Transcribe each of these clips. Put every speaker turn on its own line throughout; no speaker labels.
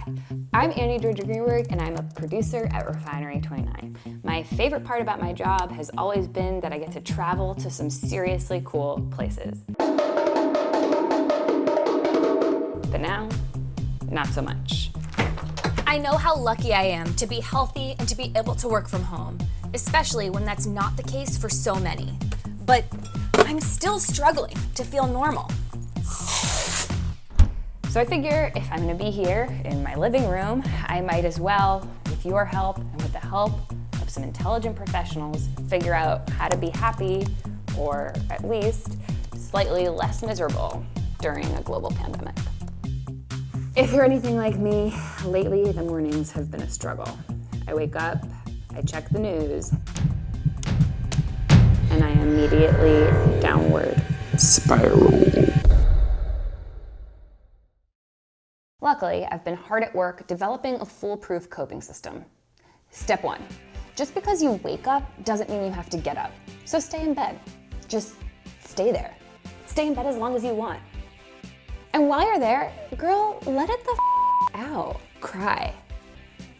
Hi, I'm Annie Georgia Greenberg, and I'm a producer at Refinery29. My favorite part about my job has always been that I get to travel to some seriously cool places. But now, not so much.
I know how lucky I am to be healthy and to be able to work from home, especially when that's not the case for so many. But I'm still struggling to feel normal.
So I figure if I'm gonna be here in my living room, I might as well, with your help and with the help of some intelligent professionals, figure out how to be happy, or at least slightly less miserable during a global pandemic. If you're anything like me, lately the mornings have been a struggle. I wake up, I check the news, and I immediately downward spiral. Luckily, I've been hard at work developing a foolproof coping system. Step 1, just because you wake up doesn't mean you have to get up. So stay in bed. Just stay there. Stay in bed as long as you want. And while you're there, girl, let it the out. Cry.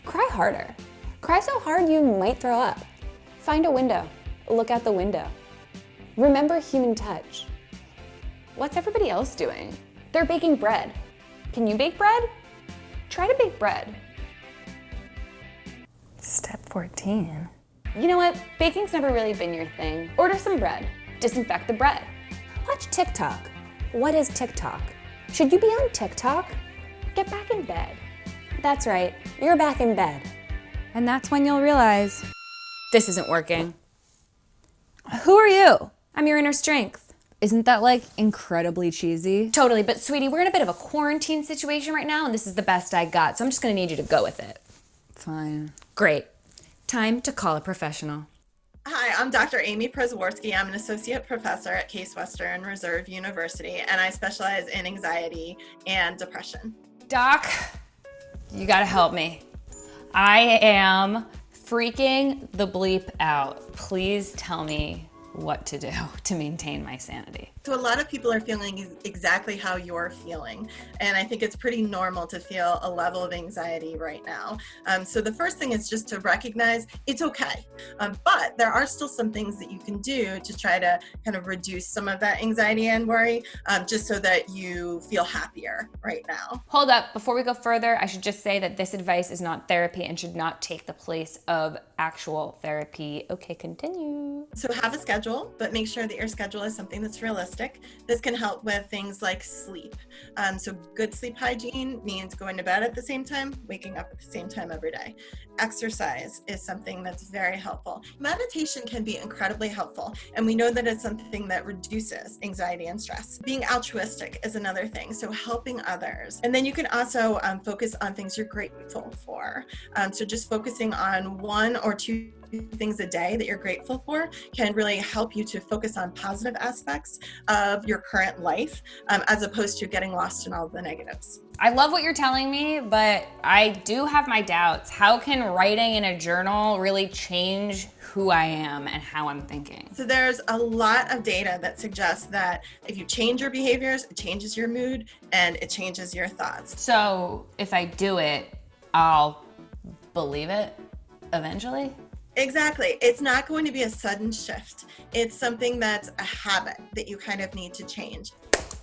Cry harder. Cry so hard you might throw up. Find a window. Look out the window. Remember human touch. What's everybody else doing? They're baking bread. Can you bake bread? Try to bake bread. Step 14. You know what? Baking's never really been your thing. Order some bread. Disinfect the bread. Watch TikTok. What is TikTok? Should you be on TikTok? Get back in bed. That's right, you're back in bed. And that's when you'll realize, this isn't working.
Who are you?
I'm your inner strength.
Isn't that like incredibly cheesy?
Totally, but sweetie, we're in a bit of a quarantine situation right now, and this is the best I got, so I'm just gonna need you to go with it.
Fine.
Great. Time to call a professional.
Hi, I'm Dr. Amy Przeworski. I'm an associate professor at Case Western Reserve University, and I specialize in anxiety and depression.
Doc, you gotta help me. I am freaking the bleep out. Please tell me what to do to maintain my sanity.
So a lot of people are feeling exactly how you're feeling. And I think it's pretty normal to feel a level of anxiety right now. So the first thing is just to recognize it's okay. But there are still some things that you can do to try to kind of reduce some of that anxiety and worry, just so that you feel happier right now.
Hold up, before we go further, I should just say that this advice is not therapy and should not take the place of actual therapy. Okay, continue.
So have a schedule, but make sure that your schedule is something that's realistic. This can help with things like sleep. So good sleep hygiene means going to bed at the same time, waking up at the same time every day. Exercise is something that's very helpful. Meditation can be incredibly helpful, and we know that it's something that reduces anxiety and stress. Being altruistic is another thing, so helping others. And then you can also focus on things you're grateful for. So just focusing on 1 or 2 things a day that you're grateful for can really help you to focus on positive aspects of your current life, as opposed to getting lost in all the negatives.
I love what you're telling me, but I do have my doubts. How can writing in a journal really change who I am and how I'm thinking?
So there's a lot of data that suggests that if you change your behaviors, it changes your mood and it changes your thoughts.
So if I do it, I'll believe it eventually?
Exactly. It's not going to be a sudden shift. It's something that's a habit that you kind of need to change.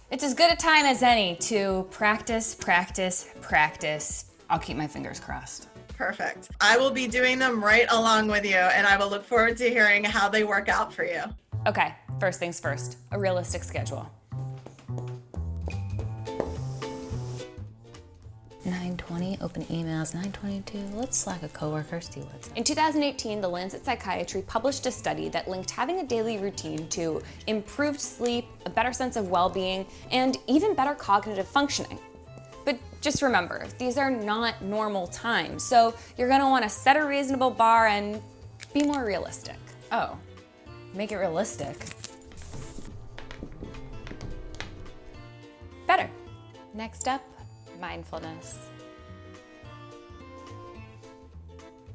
It's as good a time as any to practice, practice, practice. I'll keep my fingers crossed.
Perfect. I will be doing them right along with you, and I will look forward to hearing how they work out for you.
Okay, first things first, a realistic schedule. 9:20, open emails. 9:22, let's Slack a coworker, see what's up. In 2018, The Lancet Psychiatry published a study that linked having a daily routine to improved sleep, a better sense of well-being, and even better cognitive functioning. But just remember, these are not normal times, so you're gonna wanna set a reasonable bar and be more realistic. Oh, make it realistic. Better. Next up, mindfulness.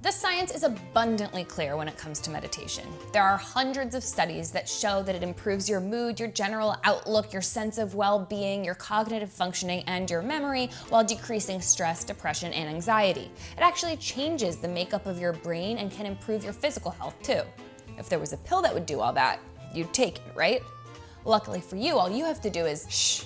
The science is abundantly clear when it comes to meditation. There are hundreds of studies that show that it improves your mood, your general outlook, your sense of well-being, your cognitive functioning, and your memory while decreasing stress, depression, and anxiety. It actually changes the makeup of your brain and can improve your physical health too. If there was a pill that would do all that, you'd take it, right? Luckily for you, all you have to do is shh.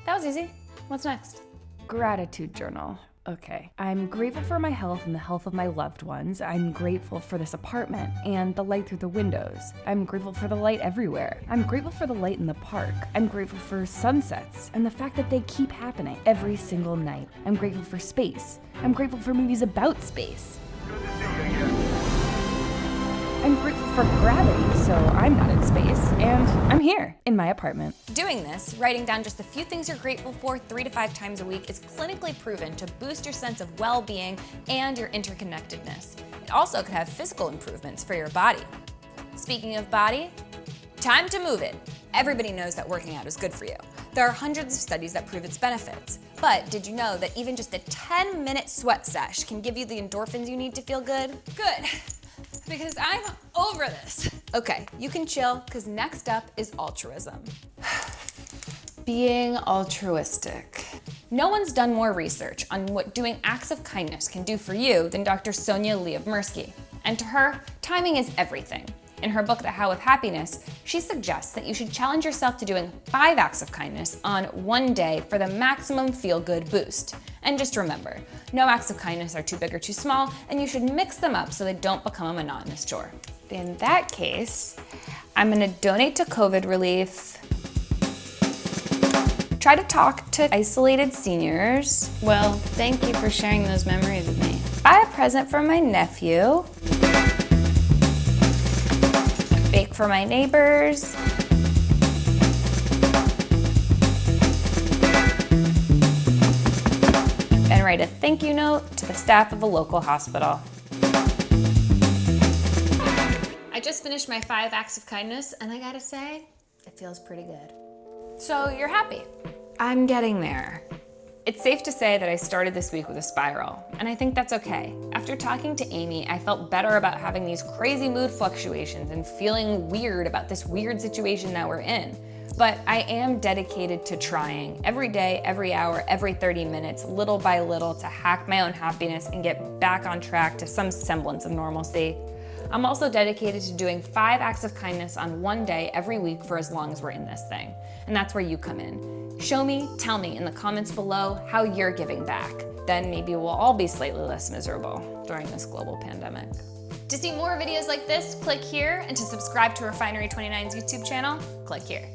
That was easy. What's next?
Gratitude journal. Okay. I'm grateful for my health and the health of my loved ones. I'm grateful for this apartment and the light through the windows. I'm grateful for the light everywhere. I'm grateful for the light in the park. I'm grateful for sunsets and the fact that they keep happening every single night. I'm grateful for space. I'm grateful for movies about space. I'm grateful for gravity, so I'm not in space, and I'm here in my apartment.
Doing this, writing down just a few things you're grateful for 3 to 5 times a week is clinically proven to boost your sense of well-being and your interconnectedness. It also could have physical improvements for your body. Speaking of body, time to move it. Everybody knows that working out is good for you. There are hundreds of studies that prove its benefits. But did you know that even just a 10-minute sweat sesh can give you the endorphins you need to feel good? Good. Because I'm over this. Okay, you can chill, because next up is altruism. Being altruistic. No one's done more research on what doing acts of kindness can do for you than Dr. Sonia Lyubomirsky. And to her, timing is everything. In her book, The How of Happiness, she suggests that you should challenge yourself to doing 5 acts of kindness on one day for the maximum feel-good boost. And just remember, no acts of kindness are too big or too small, and you should mix them up so they don't become a monotonous chore. In that case, I'm gonna donate to COVID relief, try to talk to isolated seniors. Well, thank you for sharing those memories with me. Buy a present for my nephew, bake for my neighbors, and write a thank you note to the staff of a local hospital. I just finished my 5 acts of kindness, and I gotta say, it feels pretty good. So you're happy. I'm getting there. It's safe to say that I started this week with a spiral, and I think that's okay. After talking to Amy, I felt better about having these crazy mood fluctuations and feeling weird about this weird situation that we're in. But I am dedicated to trying every day, every hour, every 30 minutes, little by little, to hack my own happiness and get back on track to some semblance of normalcy. I'm also dedicated to doing 5 acts of kindness on one day every week for as long as we're in this thing. And that's where you come in. Show me, tell me in the comments below how you're giving back. Then maybe we'll all be slightly less miserable during this global pandemic. To see more videos like this, click here, and to subscribe to Refinery29's YouTube channel, click here.